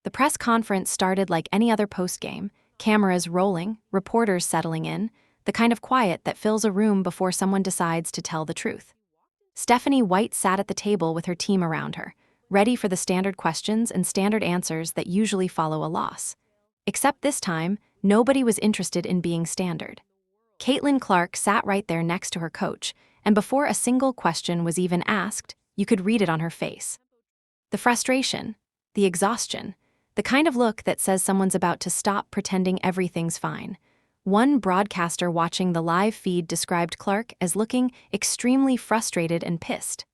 The press conference started like any other postgame, cameras rolling, reporters settling in, the kind of quiet that fills a room before someone decides to tell the truth. Stephanie White sat at the table with her team around her, ready for the standard questions and standard answers that usually follow a loss. Except this time, nobody was interested in being standard. Caitlin Clark sat right there next to her coach, and before a single question was even asked, you could read it on her face. The frustration, the exhaustion, the kind of look that says someone's about to stop pretending everything's fine. One broadcaster watching the live feed described Clark as looking extremely frustrated and pissed.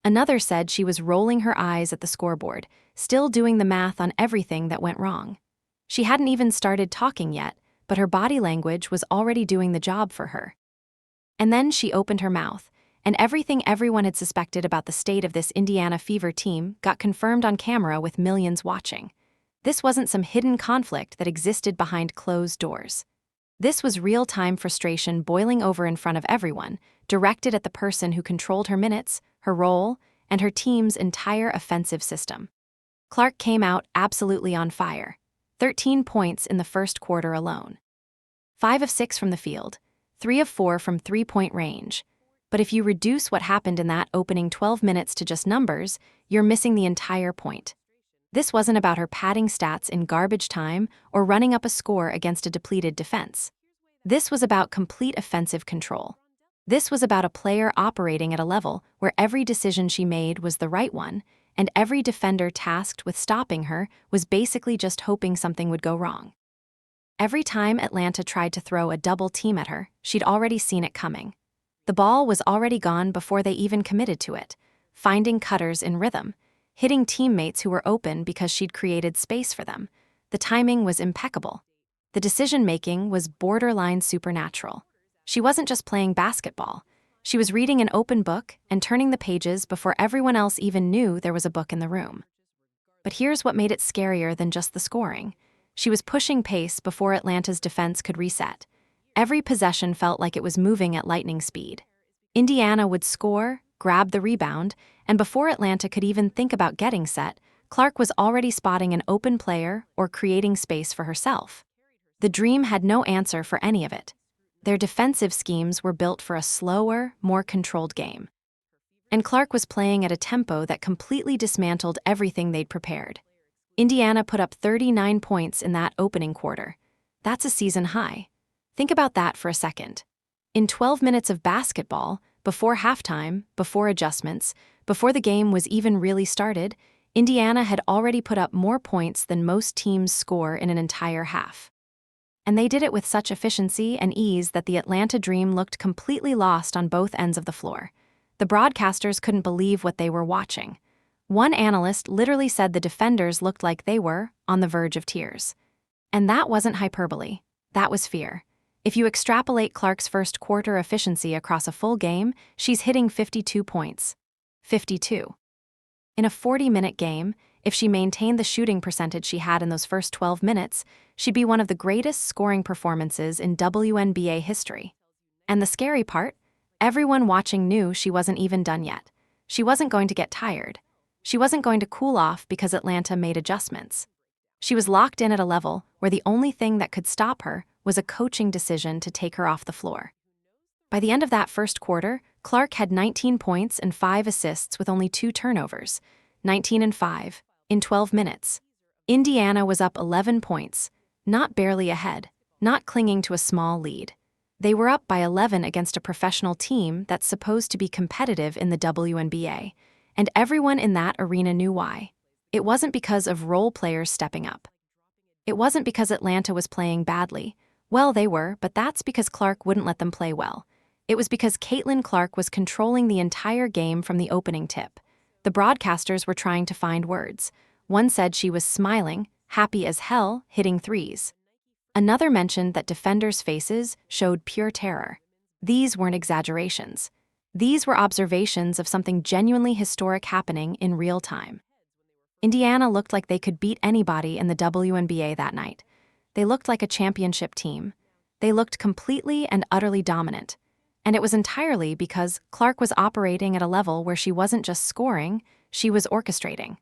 Another said she was rolling her eyes at the scoreboard, still doing the math on everything that went wrong. She hadn't even started talking yet, but her body language was already doing the job for her. And then she opened her mouth, and everything everyone had suspected about the state of this Indiana Fever team got confirmed on camera with millions watching. This wasn't some hidden conflict that existed behind closed doors. This was real-time frustration boiling over in front of everyone, directed at the person who controlled her minutes, her role, and her team's entire offensive system. Clark came out absolutely on fire. 13 points in the first quarter alone. 5 of 6 from the field, 3 of 4 from three-point range. But if you reduce what happened in that opening 12 minutes to just numbers, you're missing the entire point. This wasn't about her padding stats in garbage time or running up a score against a depleted defense. This was about complete offensive control. This was about a player operating at a level where every decision she made was the right one, and every defender tasked with stopping her was basically just hoping something would go wrong. Every time Atlanta tried to throw a double team at her, she'd already seen it coming. The ball was already gone before they even committed to it, finding cutters in rhythm, hitting teammates who were open because she'd created space for them. The timing was impeccable. The decision-making was borderline supernatural. She wasn't just playing basketball. She was reading an open book and turning the pages before everyone else even knew there was a book in the room. But here's what made it scarier than just the scoring. She was pushing pace before Atlanta's defense could reset. Every possession felt like it was moving at lightning speed. Indiana would score, grab the rebound, and before Atlanta could even think about getting set, Clark was already spotting an open player or creating space for herself. The Dream had no answer for any of it. Their defensive schemes were built for a slower, more controlled game. And Clark was playing at a tempo that completely dismantled everything they'd prepared. Indiana put up 39 points in that opening quarter. That's a season high. Think about that for a second. In 12 minutes of basketball, before halftime, before adjustments, before the game was even really started, Indiana had already put up more points than most teams score in an entire half. And they did it with such efficiency and ease that the Atlanta Dream looked completely lost on both ends of the floor. The broadcasters couldn't believe what they were watching. One analyst literally said the defenders looked like they were on the verge of tears. And that wasn't hyperbole. That was fear. If you extrapolate Clark's first quarter efficiency across a full game, she's hitting 52 points. 52. In a 40-minute game, if she maintained the shooting percentage she had in those first 12 minutes, she'd be one of the greatest scoring performances in WNBA history. And the scary part? Everyone watching knew she wasn't even done yet. She wasn't going to get tired. She wasn't going to cool off because Atlanta made adjustments. She was locked in at a level where the only thing that could stop her was a coaching decision to take her off the floor. By the end of that first quarter, Clark had 19 points and 5 assists with only 2 turnovers, 19 and 5, in 12 minutes. Indiana was up 11 points, not barely ahead, not clinging to a small lead. They were up by 11 against a professional team that's supposed to be competitive in the WNBA, and everyone in that arena knew why. It wasn't because of role players stepping up. It wasn't because Atlanta was playing badly. Well, they were, but that's because Clark wouldn't let them play well. It was because Caitlin Clark was controlling the entire game from the opening tip. The broadcasters were trying to find words. One said she was smiling, happy as hell, hitting threes. Another mentioned that defenders' faces showed pure terror. These weren't exaggerations. These were observations of something genuinely historic happening in real time. Indiana looked like they could beat anybody in the WNBA that night. They looked like a championship team. They looked completely and utterly dominant. And it was entirely because Clark was operating at a level where she wasn't just scoring, she was orchestrating.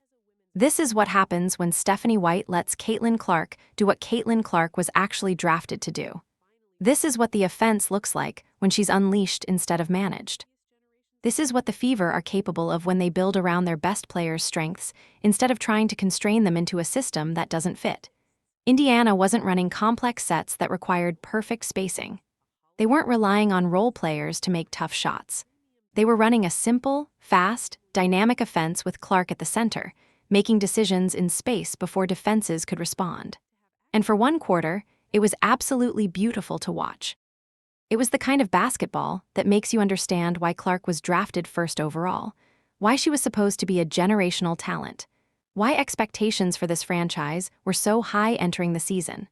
This is what happens when Stephanie White lets Caitlin Clark do what Caitlin Clark was actually drafted to do. This is what the offense looks like when she's unleashed instead of managed. This is what the Fever are capable of when they build around their best players' strengths instead of trying to constrain them into a system that doesn't fit. Indiana wasn't running complex sets that required perfect spacing. They weren't relying on role players to make tough shots. They were running a simple, fast, dynamic offense with Clark at the center, making decisions in space before defenses could respond. And for one quarter, it was absolutely beautiful to watch. It was the kind of basketball that makes you understand why Clark was drafted first overall, why she was supposed to be a generational talent, why expectations for this franchise were so high entering the season.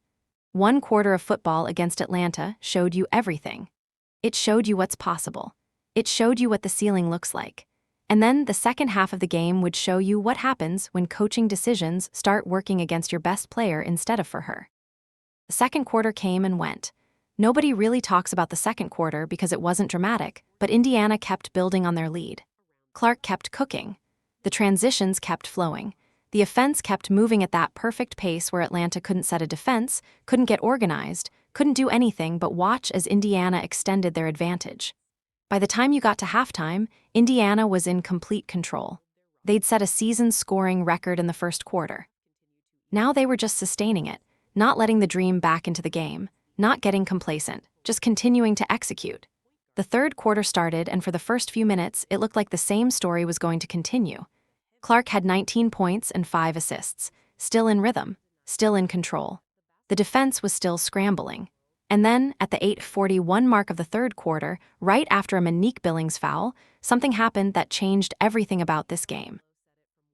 One quarter of football against Atlanta showed you everything. It showed you what's possible. It showed you what the ceiling looks like. And then the second half of the game would show you what happens when coaching decisions start working against your best player instead of for her. The second quarter came and went. Nobody really talks about the second quarter because it wasn't dramatic, but Indiana kept building on their lead. Clark kept cooking. The transitions kept flowing. The offense kept moving at that perfect pace where Atlanta couldn't set a defense, couldn't get organized, couldn't do anything but watch as Indiana extended their advantage. By the time you got to halftime, Indiana was in complete control. They'd set a season-scoring record in the first quarter. Now they were just sustaining it, not letting the dream back into the game, not getting complacent, just continuing to execute. The third quarter started, and for the first few minutes, it looked like the same story was going to continue. Clark had 19 points and 5 assists, still in rhythm, still in control. The defense was still scrambling. And then, at the 8:41 mark of the third quarter, right after a Monique Billings foul, something happened that changed everything about this game.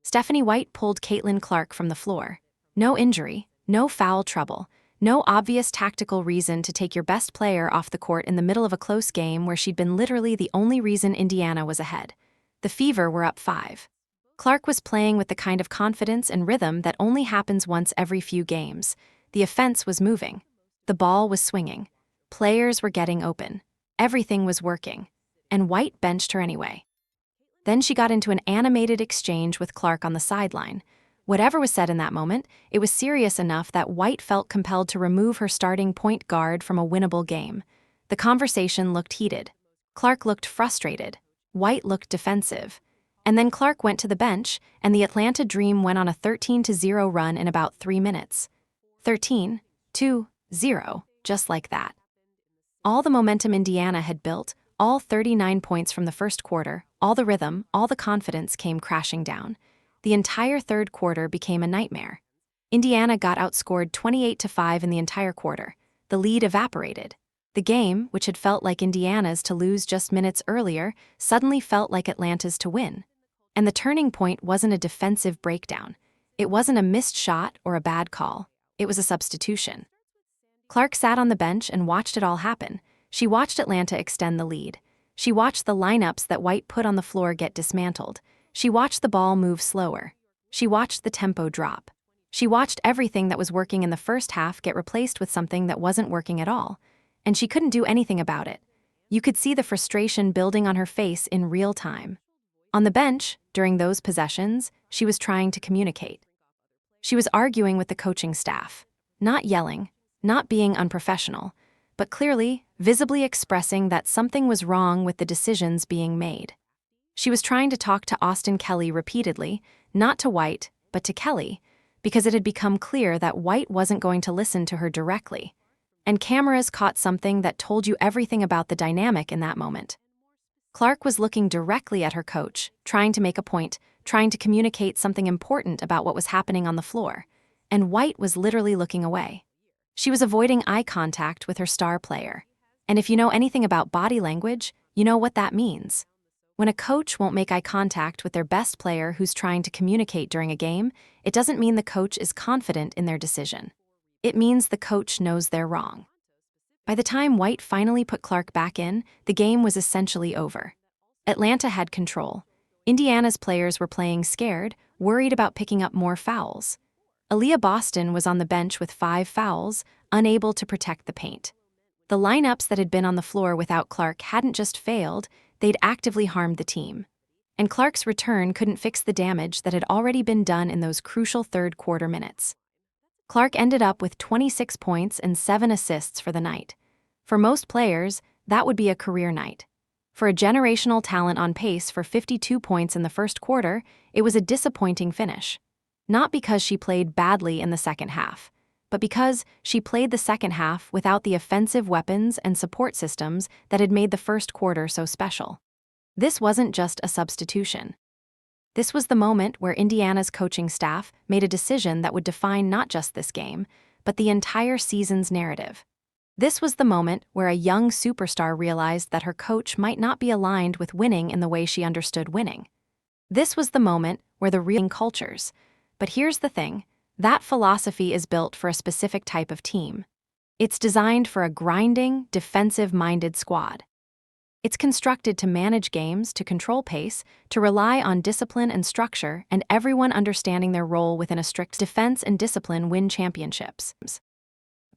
Stephanie White pulled Caitlin Clark from the floor. No injury, no foul trouble, no obvious tactical reason to take your best player off the court in the middle of a close game where she'd been literally the only reason Indiana was ahead. The Fever were up 5. Clark was playing with the kind of confidence and rhythm that only happens once every few games. The offense was moving. The ball was swinging. Players were getting open. Everything was working. And White benched her anyway. Then she got into an animated exchange with Clark on the sideline. Whatever was said in that moment, it was serious enough that White felt compelled to remove her starting point guard from a winnable game. The conversation looked heated. Clark looked frustrated. White looked defensive. And then Clark went to the bench, and the Atlanta Dream went on a 13-0 run in about 3 minutes. 13-2-0, just like that. All the momentum Indiana had built, all 39 points from the first quarter, all the rhythm, all the confidence came crashing down. The entire third quarter became a nightmare. Indiana got outscored 28-5 in the entire quarter. The lead evaporated. The game, which had felt like Indiana's to lose just minutes earlier, suddenly felt like Atlanta's to win. And the turning point wasn't a defensive breakdown. It wasn't a missed shot or a bad call. It was a substitution. Clark sat on the bench and watched it all happen. She watched Atlanta extend the lead. She watched the lineups that White put on the floor get dismantled. She watched the ball move slower. She watched the tempo drop. She watched everything that was working in the first half get replaced with something that wasn't working at all. And she couldn't do anything about it. You could see the frustration building on her face in real time. On the bench, during those possessions, she was trying to communicate. She was arguing with the coaching staff, not yelling, not being unprofessional, but clearly, visibly expressing that something was wrong with the decisions being made. She was trying to talk to Austin Kelly repeatedly, not to White, but to Kelly, because it had become clear that White wasn't going to listen to her directly. And cameras caught something that told you everything about the dynamic in that moment. Clark was looking directly at her coach, trying to make a point, trying to communicate something important about what was happening on the floor, and White was literally looking away. She was avoiding eye contact with her star player. And if you know anything about body language, you know what that means. When a coach won't make eye contact with their best player who's trying to communicate during a game, it doesn't mean the coach is confident in their decision. It means the coach knows they're wrong. By the time White finally put Clark back in, the game was essentially over. Atlanta had control. Indiana's players were playing scared, worried about picking up more fouls. Aaliyah Boston was on the bench with 5 fouls, unable to protect the paint. The lineups that had been on the floor without Clark hadn't just failed, they'd actively harmed the team. and Clark's return couldn't fix the damage that had already been done in those crucial third quarter minutes. Clark ended up with 26 points and 7 assists for the night. For most players, that would be a career night. For a generational talent on pace for 52 points in the first quarter, it was a disappointing finish. Not because she played badly in the second half, but because she played the second half without the offensive weapons and support systems that had made the first quarter so special. This wasn't just a substitution. This was the moment where Indiana's coaching staff made a decision that would define not just this game, but the entire season's narrative. This was the moment where a young superstar realized that her coach might not be aligned with winning in the way she understood winning. This was the moment where the real cultures. But here's the thing, that philosophy is built for a specific type of team. It's designed for a grinding, defensive-minded squad. It's constructed to manage games, to control pace, to rely on discipline and structure, and everyone understanding their role within a strict defense and discipline win championships.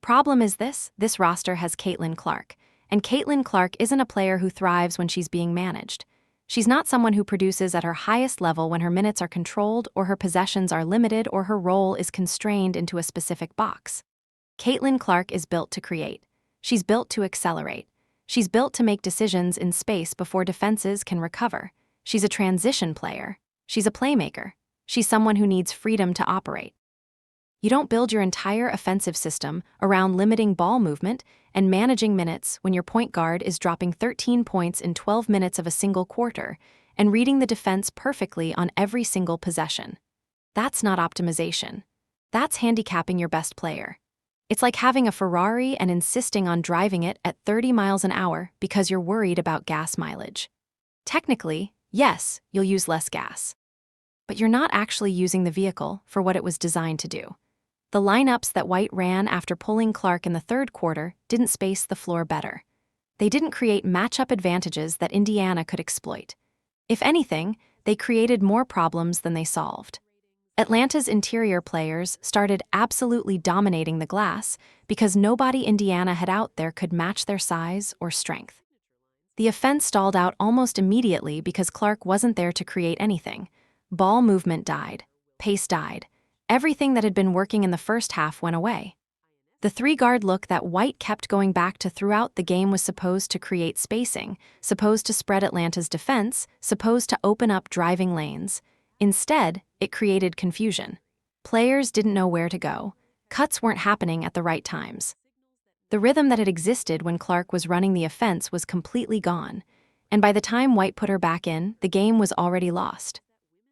Problem is this roster has Caitlin Clark, and Caitlin Clark isn't a player who thrives when she's being managed. She's not someone who produces at her highest level when her minutes are controlled or her possessions are limited or her role is constrained into a specific box. Caitlin Clark is built to create. She's built to accelerate. She's built to make decisions in space before defenses can recover. She's a transition player. She's a playmaker. She's someone who needs freedom to operate. You don't build your entire offensive system around limiting ball movement and managing minutes when your point guard is dropping 13 points in 12 minutes of a single quarter and reading the defense perfectly on every single possession. That's not optimization. That's handicapping your best player. It's like having a Ferrari and insisting on driving it at 30 miles an hour because you're worried about gas mileage. Technically, yes, you'll use less gas. But you're not actually using the vehicle for what it was designed to do. The lineups that White ran after pulling Clark in the third quarter didn't space the floor better. They didn't create matchup advantages that Indiana could exploit. If anything, they created more problems than they solved. Atlanta's interior players started absolutely dominating the glass because nobody Indiana had out there could match their size or strength. The offense stalled out almost immediately because Clark wasn't there to create anything. Ball movement died. Pace died. Everything that had been working in the first half went away. The three-guard look that White kept going back to throughout the game was supposed to create spacing, supposed to spread Atlanta's defense, supposed to open up driving lanes. Instead, it created confusion. Players didn't know where to go. Cuts weren't happening at the right times. The rhythm that had existed when Clark was running the offense was completely gone, and by the time White put her back in, the game was already lost.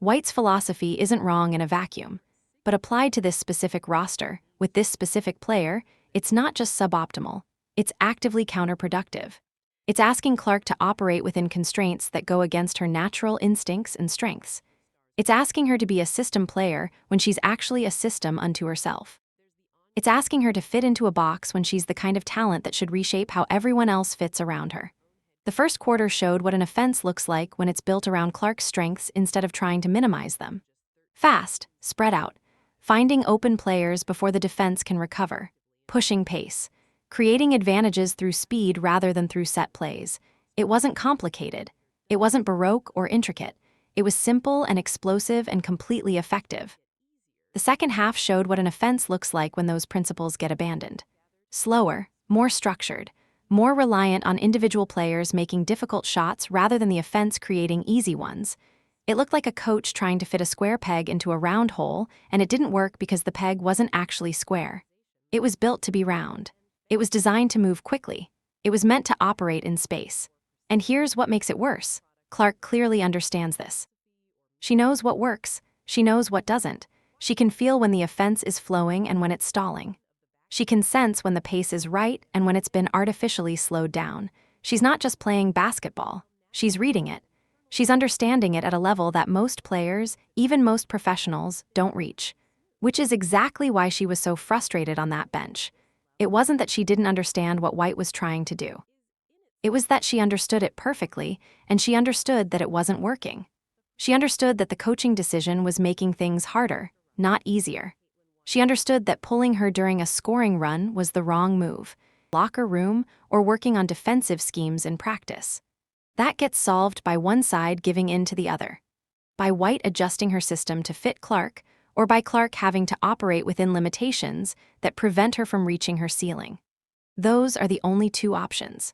White's philosophy isn't wrong in a vacuum, but applied to this specific roster, with this specific player, it's not just suboptimal, it's actively counterproductive. It's asking Clark to operate within constraints that go against her natural instincts and strengths. It's asking her to be a system player when she's actually a system unto herself. It's asking her to fit into a box when she's the kind of talent that should reshape how everyone else fits around her. The first quarter showed what an offense looks like when it's built around Clark's strengths instead of trying to minimize them. Fast, spread out, finding open players before the defense can recover, pushing pace, creating advantages through speed rather than through set plays. It wasn't complicated. It wasn't baroque or intricate. It was simple and explosive and completely effective. The second half showed what an offense looks like when those principles get abandoned. Slower, more structured, more reliant on individual players making difficult shots rather than the offense creating easy ones. It looked like a coach trying to fit a square peg into a round hole, and it didn't work because the peg wasn't actually square. It was built to be round. It was designed to move quickly. It was meant to operate in space. And here's what makes it worse. Clark clearly understands this. She knows what works. She knows what doesn't. She can feel when the offense is flowing and when it's stalling. She can sense when the pace is right and when it's been artificially slowed down. She's not just playing basketball. She's reading it. She's understanding it at a level that most players, even most professionals, don't reach. Which is exactly why she was so frustrated on that bench. It wasn't that she didn't understand what White was trying to do. It was that she understood it perfectly, and she understood that it wasn't working. She understood that the coaching decision was making things harder, not easier. She understood that pulling her during a scoring run was the wrong move, locker room, or working on defensive schemes in practice. That gets solved by one side giving in to the other, by White adjusting her system to fit Clark, or by Clark having to operate within limitations that prevent her from reaching her ceiling. Those are the only two options.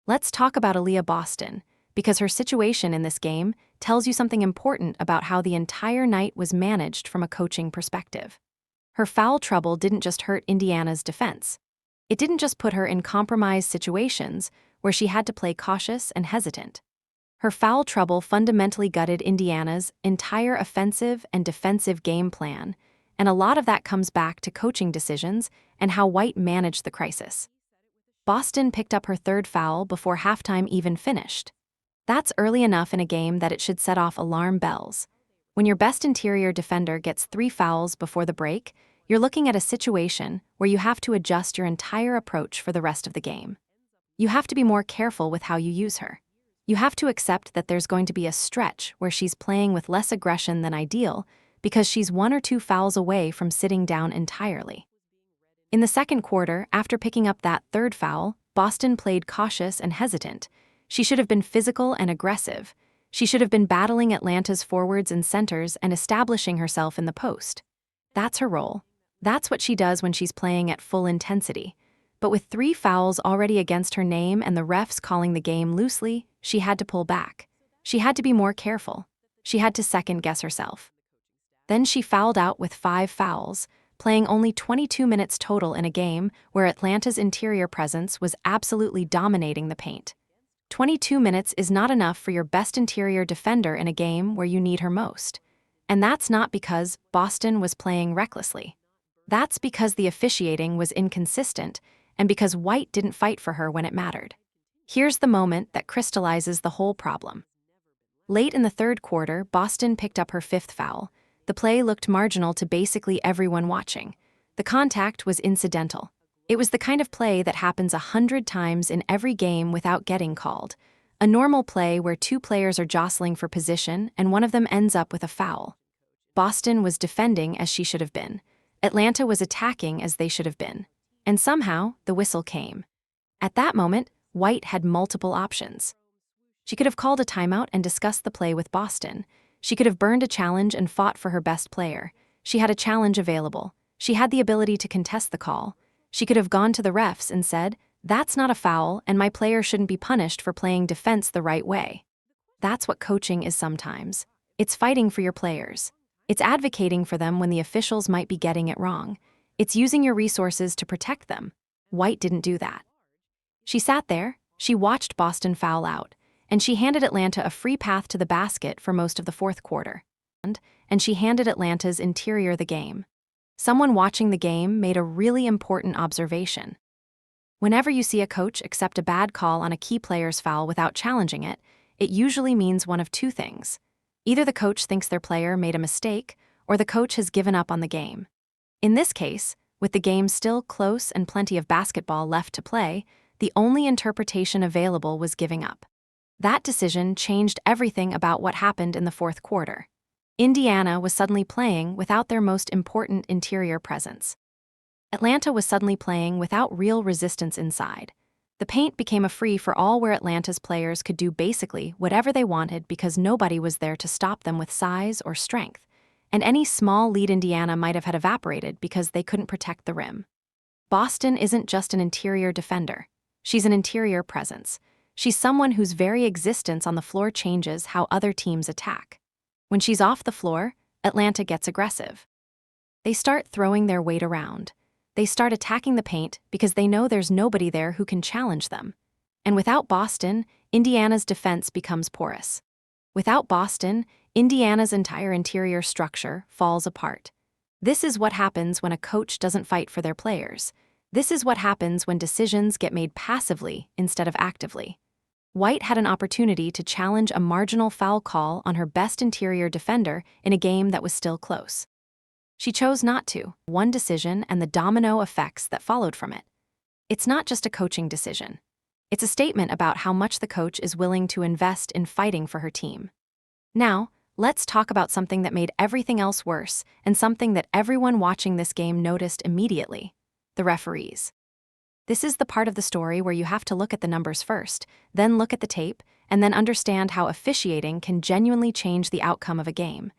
Let's talk about Aaliyah Boston, because her situation in this game tells you something important about how the entire night was managed from a coaching perspective. Her foul trouble didn't just hurt Indiana's defense. It didn't just put her in compromised situations where she had to play cautious and hesitant. Her foul trouble fundamentally gutted Indiana's entire offensive and defensive game plan, and a lot of that comes back to coaching decisions and how White managed the crisis. Boston picked up her third foul before halftime even finished. That's early enough in a game that it should set off alarm bells. When your best interior defender gets 3 fouls before the break, you're looking at a situation where you have to adjust your entire approach for the rest of the game. You have to be more careful with how you use her. You have to accept that there's going to be a stretch where she's playing with less aggression than ideal because she's 1 or 2 fouls away from sitting down entirely. In the second quarter, after picking up that third foul, Boston played cautious and hesitant. She should have been physical and aggressive. She should have been battling Atlanta's forwards and centers and establishing herself in the post. That's her role. That's what she does when she's playing at full intensity. But with 3 fouls already against her name and the refs calling the game loosely, she had to pull back. She had to be more careful. She had to second-guess herself. Then she fouled out with 5 fouls, playing only 22 minutes total in a game where Atlanta's interior presence was absolutely dominating the paint. 22 minutes is not enough for your best interior defender in a game where you need her most. And that's not because Boston was playing recklessly. That's because the officiating was inconsistent and because White didn't fight for her when it mattered. Here's the moment that crystallizes the whole problem. Late in the third quarter, Boston picked up her 5th foul. The play looked marginal to basically everyone watching. The contact was incidental. It was the kind of play that happens 100 times in every game without getting called. A normal play where 2 players are jostling for position and one of them ends up with a foul. Boston was defending as she should have been. Atlanta was attacking as they should have been. And somehow, the whistle came. At that moment, White had multiple options. She could have called a timeout and discussed the play with Boston. She could have burned a challenge and fought for her best player. She had a challenge available. She had the ability to contest the call. She could have gone to the refs and said, "That's not a foul, and my player shouldn't be punished for playing defense the right way." That's what coaching is sometimes. It's fighting for your players. It's advocating for them when the officials might be getting it wrong. It's using your resources to protect them. White didn't do that. She sat there, she watched Boston foul out, and she handed Atlanta a free path to the basket for most of the fourth quarter. And she handed Atlanta's interior the game. Someone watching the game made a really important observation. Whenever you see a coach accept a bad call on a key player's foul without challenging it, it usually means one of 2 things. Either the coach thinks their player made a mistake, or the coach has given up on the game. In this case, with the game still close and plenty of basketball left to play, the only interpretation available was giving up. That decision changed everything about what happened in the fourth quarter. Indiana was suddenly playing without their most important interior presence. Atlanta was suddenly playing without real resistance inside. The paint became a free-for-all where Atlanta's players could do basically whatever they wanted because nobody was there to stop them with size or strength, and any small lead Indiana might have had evaporated because they couldn't protect the rim. Boston isn't just an interior defender. She's an interior presence. She's someone whose very existence on the floor changes how other teams attack. When she's off the floor, Atlanta gets aggressive. They start throwing their weight around. They start attacking the paint because they know there's nobody there who can challenge them. And without Boston, Indiana's defense becomes porous. Without Boston, Indiana's entire interior structure falls apart. This is what happens when a coach doesn't fight for their players. This is what happens when decisions get made passively instead of actively. White had an opportunity to challenge a marginal foul call on her best interior defender in a game that was still close. She chose not to. One decision and the domino effects that followed from it. It's not just a coaching decision. It's a statement about how much the coach is willing to invest in fighting for her team. Now, let's talk about something that made everything else worse and something that everyone watching this game noticed immediately: the referees. This is the part of the story where you have to look at the numbers first, then look at the tape, and then understand how officiating can genuinely change the outcome of a game.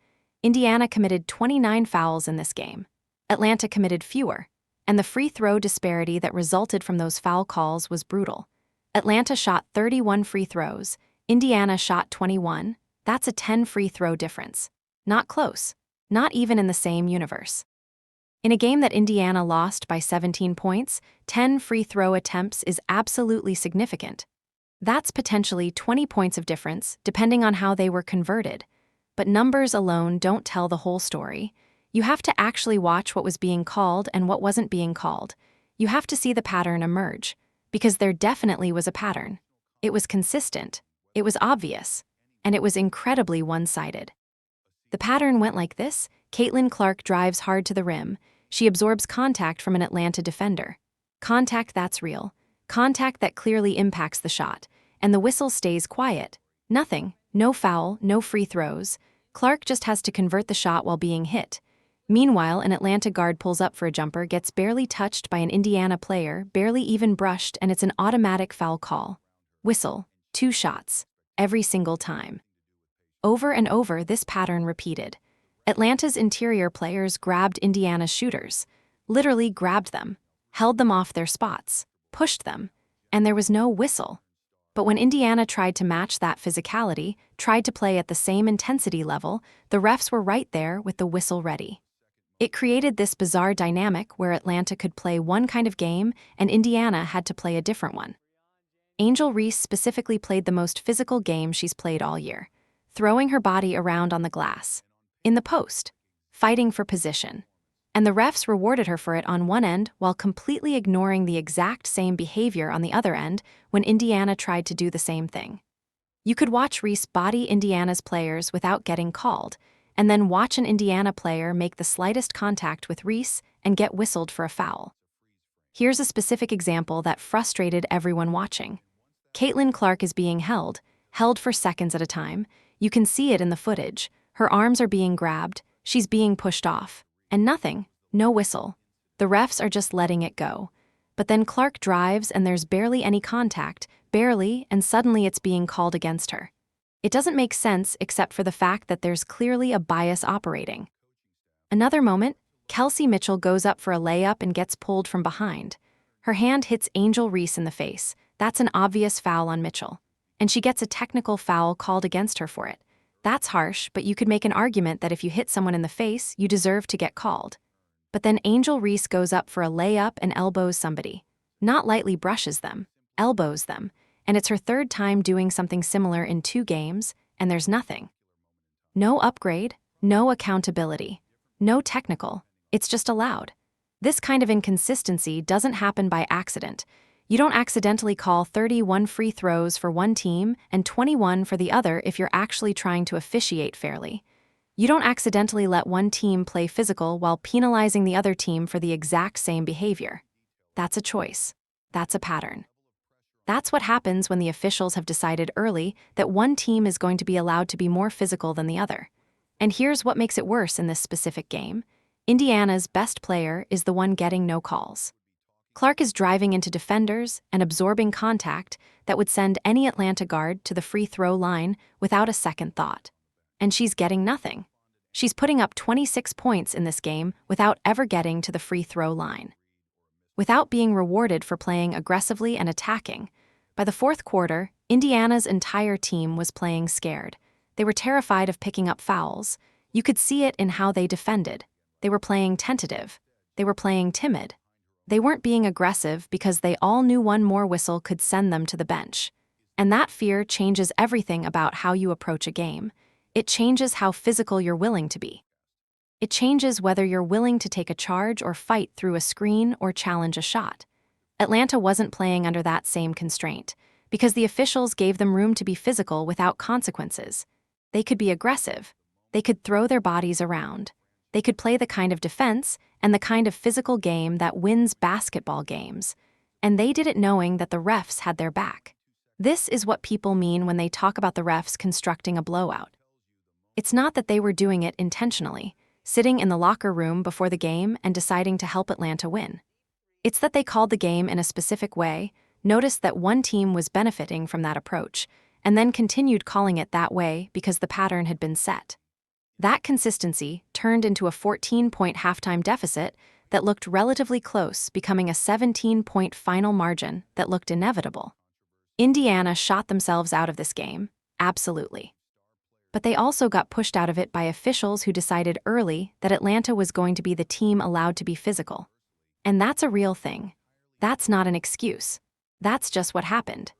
Indiana committed 29 fouls in this game. Atlanta committed fewer, and the free throw disparity that resulted from those foul calls was brutal. Atlanta shot 31 free throws, Indiana shot 21. That's a 10 free throw difference. Not close, not even in the same universe. In a game that Indiana lost by 17 points, 10 free throw attempts is absolutely significant. That's potentially 20 points of difference, depending on how they were converted. But numbers alone don't tell the whole story. You have to actually watch what was being called and what wasn't being called. You have to see the pattern emerge, because there definitely was a pattern. It was consistent, it was obvious, and it was incredibly one-sided. The pattern went like this. Caitlin Clark drives hard to the rim. She absorbs contact from an Atlanta defender. Contact that's real. Contact that clearly impacts the shot. And the whistle stays quiet. Nothing. No foul, no free throws. Clark just has to convert the shot while being hit. Meanwhile, an Atlanta guard pulls up for a jumper, gets barely touched by an Indiana player, barely even brushed, and it's an automatic foul call. Whistle. 2 shots. Every single time. Over and over, this pattern repeated. Atlanta's interior players grabbed Indiana's shooters, literally grabbed them, held them off their spots, pushed them, and there was no whistle. But when Indiana tried to match that physicality, tried to play at the same intensity level, the refs were right there with the whistle ready. It created this bizarre dynamic where Atlanta could play one kind of game and Indiana had to play a different one. Angel Reese specifically played the most physical game she's played all year, throwing her body around on the glass, in the post, fighting for position. And the refs rewarded her for it on one end while completely ignoring the exact same behavior on the other end when Indiana tried to do the same thing. You could watch Reese body Indiana's players without getting called, and then watch an Indiana player make the slightest contact with Reese and get whistled for a foul. Here's a specific example that frustrated everyone watching. Caitlin Clark is being held for seconds at a time. You can see it in the footage. Her arms are being grabbed, she's being pushed off, and nothing, no whistle. The refs are just letting it go. But then Clark drives and there's barely any contact, barely, and suddenly it's being called against her. It doesn't make sense except for the fact that there's clearly a bias operating. Another moment, Kelsey Mitchell goes up for a layup and gets pulled from behind. Her hand hits Angel Reese in the face. That's an obvious foul on Mitchell. And she gets a technical foul called against her for it. That's harsh, but you could make an argument that if you hit someone in the face, you deserve to get called. But then Angel Reese goes up for a layup and elbows somebody. Not lightly brushes them, elbows them, and it's her third time doing something similar in 2 games, and there's nothing. No upgrade, no accountability, no technical, it's just allowed. This kind of inconsistency doesn't happen by accident. You don't accidentally call 31 free throws for one team and 21 for the other if you're actually trying to officiate fairly. You don't accidentally let one team play physical while penalizing the other team for the exact same behavior. That's a choice. That's a pattern. That's what happens when the officials have decided early that one team is going to be allowed to be more physical than the other. And here's what makes it worse in this specific game. Indiana's best player is the one getting no calls. Clark is driving into defenders and absorbing contact that would send any Atlanta guard to the free throw line without a second thought. And she's getting nothing. She's putting up 26 points in this game without ever getting to the free throw line. Without being rewarded for playing aggressively and attacking. By the 4th quarter, Indiana's entire team was playing scared. They were terrified of picking up fouls. You could see it in how they defended. They were playing tentative. They were playing timid. They weren't being aggressive because they all knew one more whistle could send them to the bench. And that fear changes everything about how you approach a game. It changes how physical you're willing to be. It changes whether you're willing to take a charge or fight through a screen or challenge a shot. Atlanta wasn't playing under that same constraint because the officials gave them room to be physical without consequences. They could be aggressive. They could throw their bodies around. They could play the kind of defense and the kind of physical game that wins basketball games. And they did it knowing that the refs had their back. This is what people mean when they talk about the refs constructing a blowout. It's not that they were doing it intentionally, sitting in the locker room before the game and deciding to help Atlanta win. It's that they called the game in a specific way, noticed that one team was benefiting from that approach, and then continued calling it that way because the pattern had been set. That consistency turned into a 14-point halftime deficit that looked relatively close, becoming a 17-point final margin that looked inevitable. Indiana shot themselves out of this game, absolutely. But they also got pushed out of it by officials who decided early that Atlanta was going to be the team allowed to be physical. And that's a real thing. That's not an excuse. That's just what happened.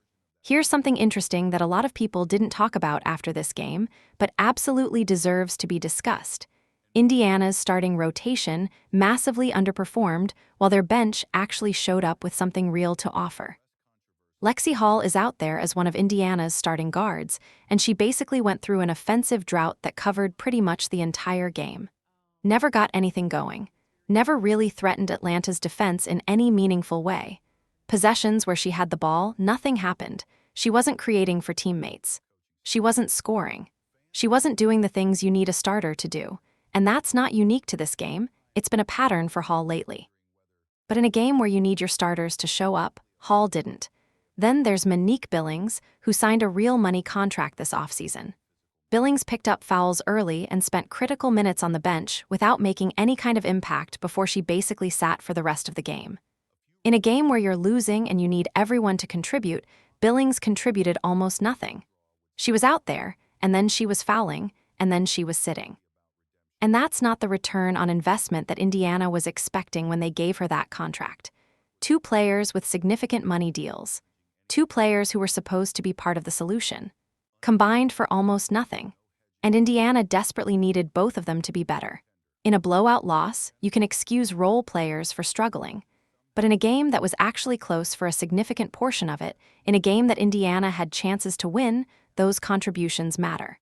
Here's something interesting that a lot of people didn't talk about after this game, but absolutely deserves to be discussed. Indiana's starting rotation massively underperformed, while their bench actually showed up with something real to offer. Lexi Hall is out there as one of Indiana's starting guards, and she basically went through an offensive drought that covered pretty much the entire game. Never got anything going. Never really threatened Atlanta's defense in any meaningful way. Possessions where she had the ball, nothing happened. She wasn't creating for teammates. She wasn't scoring. She wasn't doing the things you need a starter to do. And that's not unique to this game. It's been a pattern for Hall lately. But in a game where you need your starters to show up, Hall didn't. Then there's Monique Billings, who signed a real money contract this offseason. Billings picked up fouls early and spent critical minutes on the bench without making any kind of impact before she basically sat for the rest of the game. In a game where you're losing and you need everyone to contribute, Billings contributed almost nothing. She was out there, and then she was fouling, and then she was sitting. And that's not the return on investment that Indiana was expecting when they gave her that contract. 2 players with significant money deals. 2 players who were supposed to be part of the solution. Combined for almost nothing. And Indiana desperately needed both of them to be better. In a blowout loss, you can excuse role players for struggling. But in a game that was actually close for a significant portion of it, in a game that Indiana had chances to win, those contributions matter.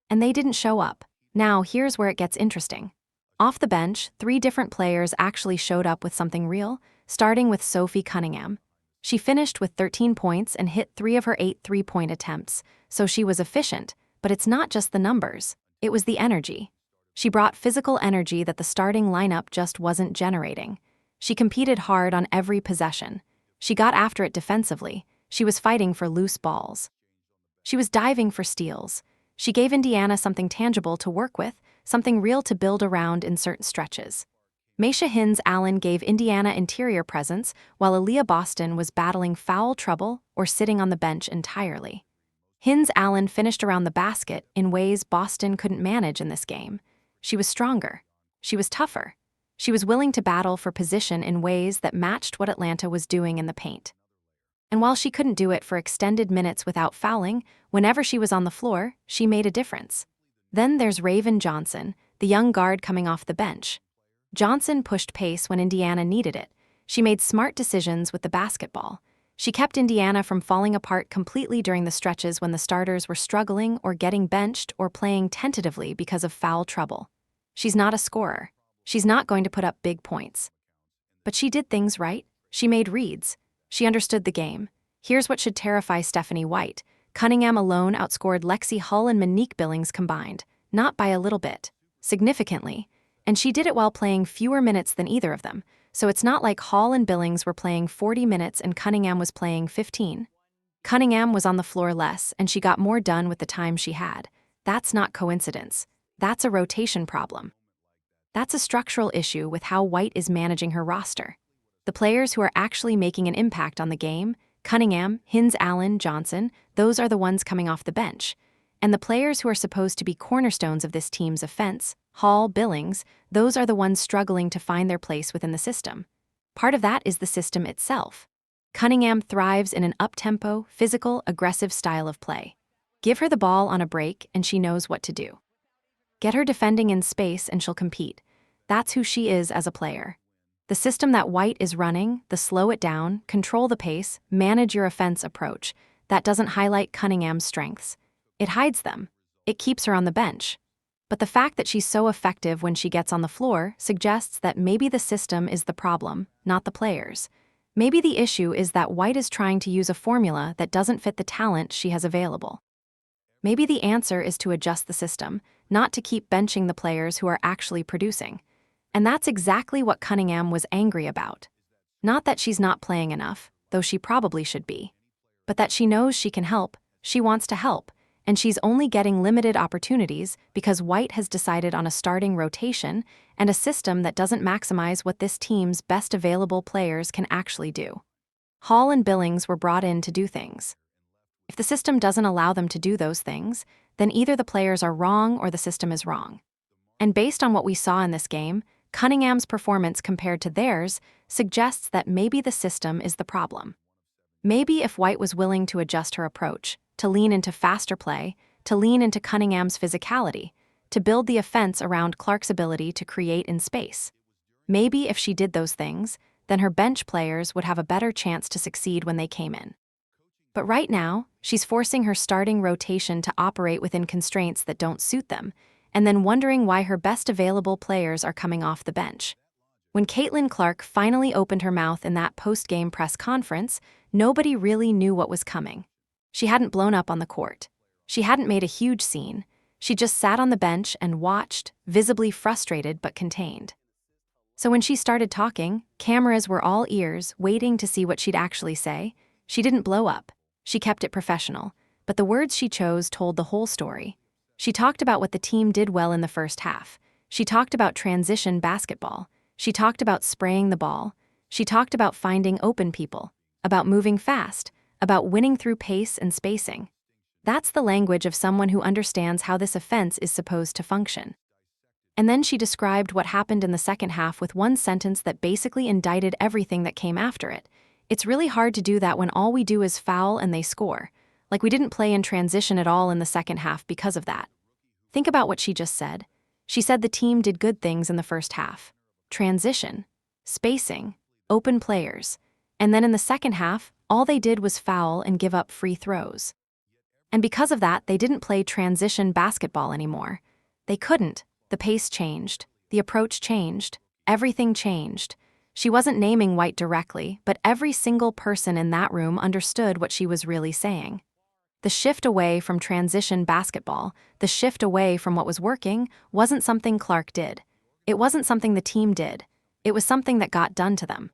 And they didn't show up. Now, here's where it gets interesting. Off the bench, 3 different players actually showed up with something real, starting with Sophie Cunningham. She finished with 13 points and hit 3 of her 8 3-point attempts, so she was efficient, but it's not just the numbers, it was the energy. She brought physical energy that the starting lineup just wasn't generating. She competed hard on every possession. She got after it defensively. She was fighting for loose balls. She was diving for steals. She gave Indiana something tangible to work with, something real to build around in certain stretches. Maisha Hins-Allen gave Indiana interior presence, while Aaliyah Boston was battling foul trouble or sitting on the bench entirely. Hins-Allen finished around the basket in ways Boston couldn't manage in this game. She was stronger. She was tougher. She was willing to battle for position in ways that matched what Atlanta was doing in the paint. And while she couldn't do it for extended minutes without fouling, whenever she was on the floor, she made a difference. Then there's Raven Johnson, the young guard coming off the bench. Johnson pushed pace when Indiana needed it. She made smart decisions with the basketball. She kept Indiana from falling apart completely during the stretches when the starters were struggling or getting benched or playing tentatively because of foul trouble. She's not a scorer. She's not going to put up big points. But she did things right. She made reads. She understood the game. Here's what should terrify Stephanie White. Cunningham alone outscored Lexi Hull and Monique Billings combined, not by a little bit, significantly. And she did it while playing fewer minutes than either of them, so it's not like Hall and Billings were playing 40 minutes and Cunningham was playing 15. Cunningham was on the floor less, and she got more done with the time she had. That's not coincidence. That's a rotation problem. That's a structural issue with how White is managing her roster. The players who are actually making an impact on the game, Cunningham, Hins-Allen, Johnson, those are the ones coming off the bench. And the players who are supposed to be cornerstones of this team's offense, Hall, Billings, those are the ones struggling to find their place within the system. Part of that is the system itself. Cunningham thrives in an up-tempo, physical, aggressive style of play. Give her the ball on a break and she knows what to do. Get her defending in space and she'll compete. That's who she is as a player. The system that White is running, the slow it down, control the pace, manage your offense approach, that doesn't highlight Cunningham's strengths. It hides them. It keeps her on the bench. But the fact that she's so effective when she gets on the floor suggests that maybe the system is the problem, not the players. Maybe the issue is that White is trying to use a formula that doesn't fit the talent she has available. Maybe the answer is to adjust the system, not to keep benching the players who are actually producing. And that's exactly what Cunningham was angry about. Not that she's not playing enough, though she probably should be, but that she knows she can help, she wants to help, and she's only getting limited opportunities because White has decided on a starting rotation and a system that doesn't maximize what this team's best available players can actually do. Hall and Billings were brought in to do things. If the system doesn't allow them to do those things, then either the players are wrong or the system is wrong. And based on what we saw in this game, Cunningham's performance compared to theirs suggests that maybe the system is the problem. Maybe if White was willing to adjust her approach, to lean into faster play, to lean into Cunningham's physicality, to build the offense around Clark's ability to create in space. Maybe if she did those things, then her bench players would have a better chance to succeed when they came in. But right now, she's forcing her starting rotation to operate within constraints that don't suit them, and then wondering why her best available players are coming off the bench. When Caitlin Clark finally opened her mouth in that post-game press conference, nobody really knew what was coming. She hadn't blown up on the court. She hadn't made a huge scene. She just sat on the bench and watched, visibly frustrated but contained. So when she started talking, cameras were all ears, waiting to see what she'd actually say. She didn't blow up. She kept it professional, but the words she chose told the whole story. She talked about what the team did well in the first half. She talked about transition basketball. She talked about spraying the ball. She talked about finding open people, about moving fast, about winning through pace and spacing. That's the language of someone who understands how this offense is supposed to function. And then she described what happened in the second half with one sentence that basically indicted everything that came after it. It's really hard to do that when all we do is foul and they score. Like we didn't play in transition at all in the second half because of that. Think about what she just said. She said the team did good things in the first half. Transition, spacing, open players. And then in the second half, all they did was foul and give up free throws. And because of that, they didn't play transition basketball anymore. They couldn't. The pace changed. The approach changed. Everything changed. She wasn't naming White directly, but every single person in that room understood what she was really saying. The shift away from transition basketball, the shift away from what was working, wasn't something Clark did. It wasn't something the team did. It was something that got done to them.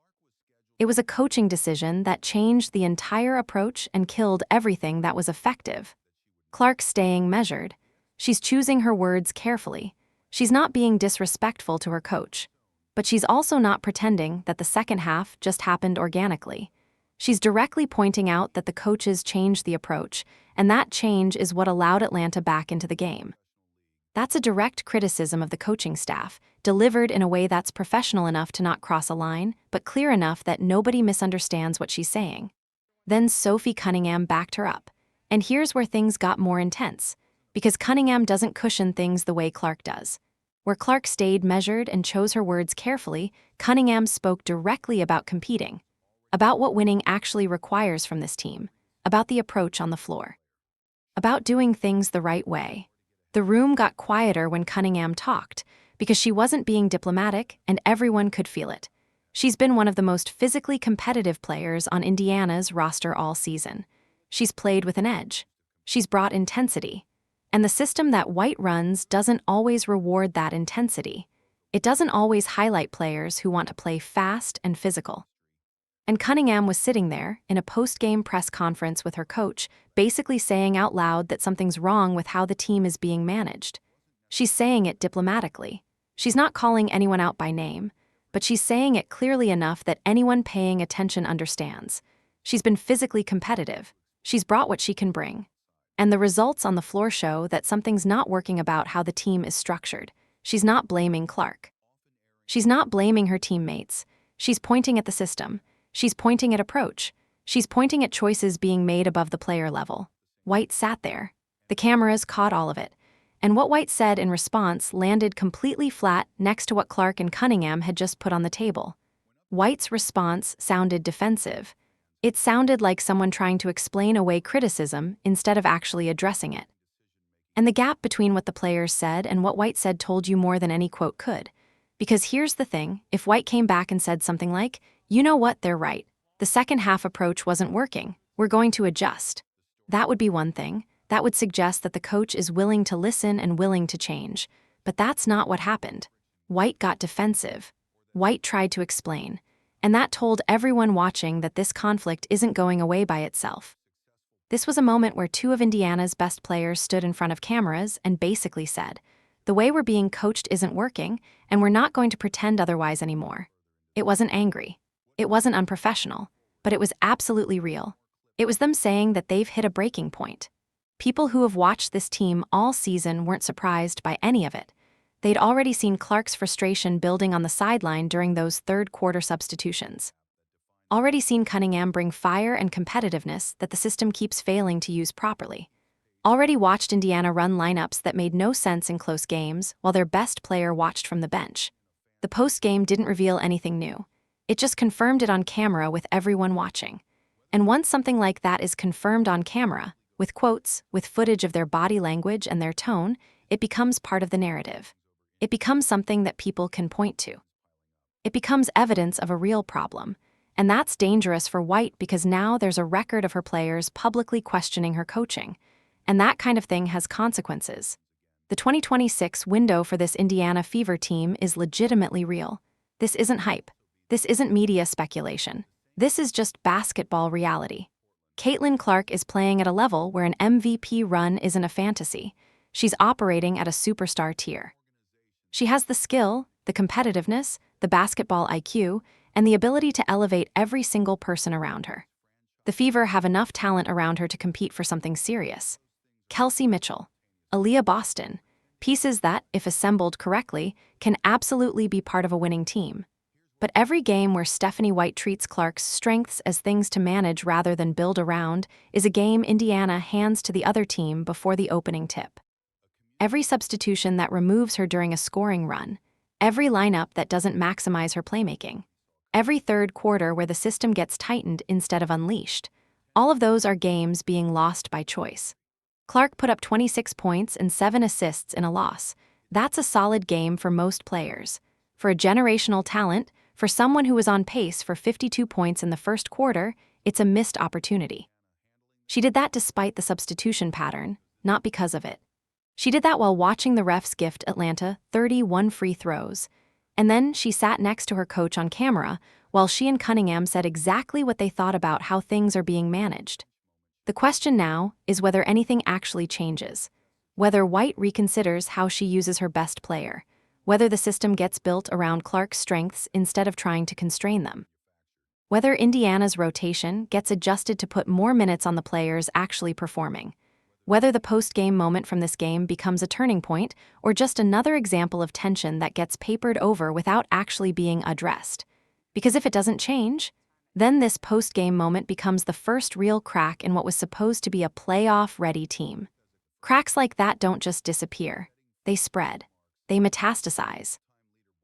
It was a coaching decision that changed the entire approach and killed everything that was effective. Clark's staying measured. She's choosing her words carefully. She's not being disrespectful to her coach. But she's also not pretending that the second half just happened organically. She's directly pointing out that the coaches changed the approach, and that change is what allowed Atlanta back into the game. That's a direct criticism of the coaching staff, delivered in a way that's professional enough to not cross a line, but clear enough that nobody misunderstands what she's saying. Then Sophie Cunningham backed her up. And here's where things got more intense, because Cunningham doesn't cushion things the way Clark does. Where Clark stayed measured and chose her words carefully, Cunningham spoke directly about competing, about what winning actually requires from this team, about the approach on the floor, about doing things the right way. The room got quieter when Cunningham talked, because she wasn't being diplomatic and everyone could feel it. She's been one of the most physically competitive players on Indiana's roster all season. She's played with an edge. She's brought intensity. And the system that White runs doesn't always reward that intensity. It doesn't always highlight players who want to play fast and physical. And Cunningham was sitting there in a post-game press conference with her coach, basically saying out loud that something's wrong with how the team is being managed. She's saying it diplomatically. She's not calling anyone out by name, but she's saying it clearly enough that anyone paying attention understands. She's been physically competitive. She's brought what she can bring. And the results on the floor show that something's not working about how the team is structured. She's not blaming Clark. She's not blaming her teammates. She's pointing at the system. She's pointing at approach. She's pointing at choices being made above the player level. White sat there. The cameras caught all of it. And what White said in response landed completely flat next to what Clark and Cunningham had just put on the table. White's response sounded defensive. It sounded like someone trying to explain away criticism instead of actually addressing it. And the gap between what the players said and what White said told you more than any quote could. Because here's the thing, if White came back and said something like, "You know what, they're right. The second half approach wasn't working. We're going to adjust." That would be one thing. That would suggest that the coach is willing to listen and willing to change. But that's not what happened. White got defensive. White tried to explain. And that told everyone watching that this conflict isn't going away by itself. This was a moment where two of Indiana's best players stood in front of cameras and basically said, "The way we're being coached isn't working, and we're not going to pretend otherwise anymore." It wasn't angry. It wasn't unprofessional, but it was absolutely real. It was them saying that they've hit a breaking point. People who have watched this team all season weren't surprised by any of it. They'd already seen Clark's frustration building on the sideline during those third-quarter substitutions. Already seen Cunningham bring fire and competitiveness that the system keeps failing to use properly. Already watched Indiana run lineups that made no sense in close games while their best player watched from the bench. The post-game didn't reveal anything new. It just confirmed it on camera with everyone watching. And once something like that is confirmed on camera, with quotes, with footage of their body language and their tone, it becomes part of the narrative. It becomes something that people can point to. It becomes evidence of a real problem. And that's dangerous for White because now there's a record of her players publicly questioning her coaching. And that kind of thing has consequences. The 2026 window for this Indiana Fever team is legitimately real. This isn't hype. This isn't media speculation. This is just basketball reality. Caitlin Clark is playing at a level where an MVP run isn't a fantasy. She's operating at a superstar tier. She has the skill, the competitiveness, the basketball IQ, and the ability to elevate every single person around her. The Fever have enough talent around her to compete for something serious. Kelsey Mitchell, Aaliyah Boston, pieces that, if assembled correctly, can absolutely be part of a winning team. But every game where Stephanie White treats Clark's strengths as things to manage rather than build around is a game Indiana hands to the other team before the opening tip. Every substitution that removes her during a scoring run, every lineup that doesn't maximize her playmaking, every third quarter where the system gets tightened instead of unleashed, all of those are games being lost by choice. Clark put up 26 points and 7 assists in a loss. That's a solid game for most players. For a generational talent, for someone who was on pace for 52 points in the first quarter, it's a missed opportunity. She did that despite the substitution pattern, not because of it. She did that while watching the refs gift Atlanta 31 free throws. And then she sat next to her coach on camera while she and Cunningham said exactly what they thought about how things are being managed. The question now is whether anything actually changes, whether White reconsiders how she uses her best player, whether the system gets built around Clark's strengths instead of trying to constrain them, whether Indiana's rotation gets adjusted to put more minutes on the players actually performing, whether the post-game moment from this game becomes a turning point or just another example of tension that gets papered over without actually being addressed. Because if it doesn't change, then this post-game moment becomes the first real crack in what was supposed to be a playoff-ready team. Cracks like that don't just disappear. They spread. They metastasize.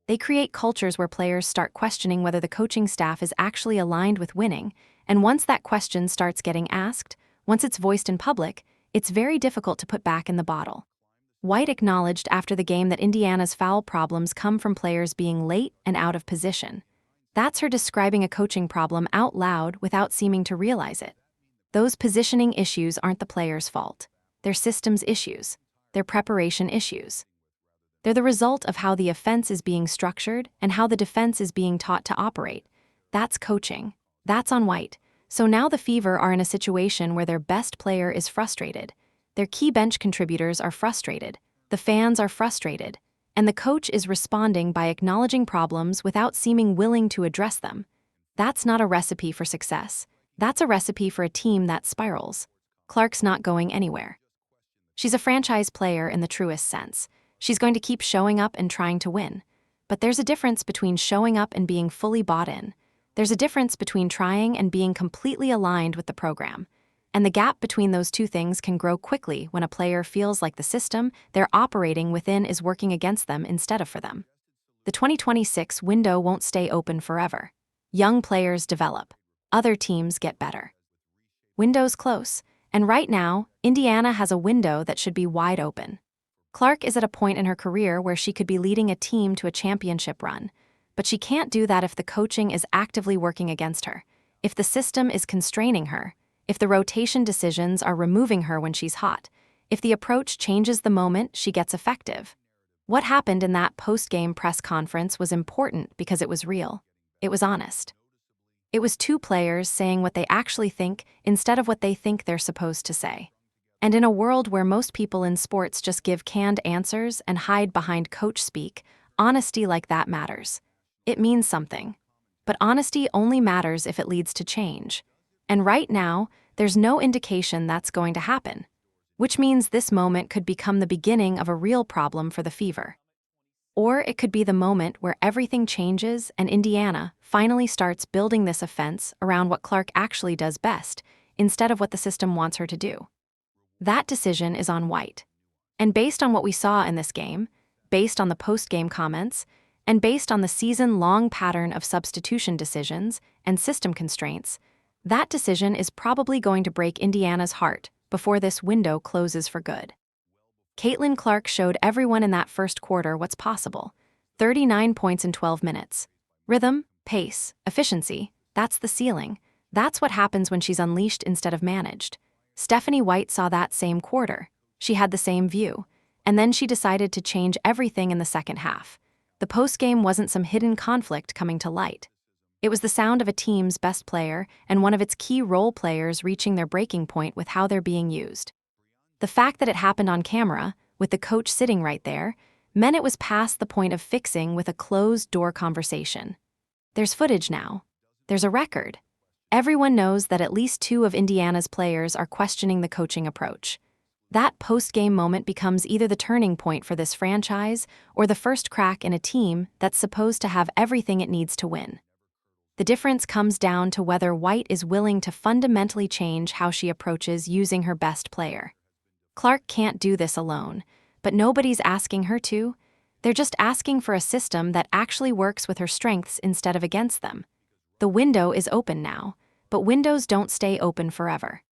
They create cultures where players start questioning whether the coaching staff is actually aligned with winning, and once that question starts getting asked, once it's voiced in public, it's very difficult to put back in the bottle. White acknowledged after the game that Indiana's foul problems come from players being late and out of position. That's her describing a coaching problem out loud without seeming to realize it. Those positioning issues aren't the players' fault. They're systems issues. They're preparation issues. They're the result of how the offense is being structured and how the defense is being taught to operate. That's coaching. That's on White. So now the Fever are in a situation where their best player is frustrated. Their key bench contributors are frustrated. The fans are frustrated. And the coach is responding by acknowledging problems without seeming willing to address them. That's not a recipe for success. That's a recipe for a team that spirals. Clark's not going anywhere. She's a franchise player in the truest sense. She's going to keep showing up and trying to win. But there's a difference between showing up and being fully bought in. There's a difference between trying and being completely aligned with the program. And the gap between those two things can grow quickly when a player feels like the system they're operating within is working against them instead of for them. The 2026 window won't stay open forever. Young players develop. Other teams get better. Window's close, and right now, Indiana has a window that should be wide open. Clark is at a point in her career where she could be leading a team to a championship run, but she can't do that if the coaching is actively working against her, if the system is constraining her, if the rotation decisions are removing her when she's hot, if the approach changes the moment she gets effective. What happened in that post-game press conference was important because it was real. It was honest. It was two players saying what they actually think instead of what they think they're supposed to say. And in a world where most people in sports just give canned answers and hide behind coach speak, honesty like that matters. It means something. But honesty only matters if it leads to change. And right now, there's no indication that's going to happen, which means this moment could become the beginning of a real problem for the Fever. Or it could be the moment where everything changes and Indiana finally starts building this offense around what Clark actually does best, instead of what the system wants her to do. That decision is on White. And based on what we saw in this game, based on the post-game comments, and based on the season-long pattern of substitution decisions and system constraints, that decision is probably going to break Indiana's heart before this window closes for good. Caitlin Clark showed everyone in that first quarter what's possible. 39 points in 12 minutes. Rhythm, pace, efficiency, that's the ceiling. That's what happens when she's unleashed instead of managed. Stephanie White saw that same quarter. She had the same view. And then she decided to change everything in the second half. The postgame wasn't some hidden conflict coming to light. It was the sound of a team's best player and one of its key role players reaching their breaking point with how they're being used. The fact that it happened on camera, with the coach sitting right there, meant it was past the point of fixing with a closed-door conversation. There's footage now. There's a record. Everyone knows that at least two of Indiana's players are questioning the coaching approach. That post-game moment becomes either the turning point for this franchise or the first crack in a team that's supposed to have everything it needs to win. The difference comes down to whether White is willing to fundamentally change how she approaches using her best player. Clark can't do this alone, but nobody's asking her to. They're just asking for a system that actually works with her strengths instead of against them. The window is open now, but windows don't stay open forever.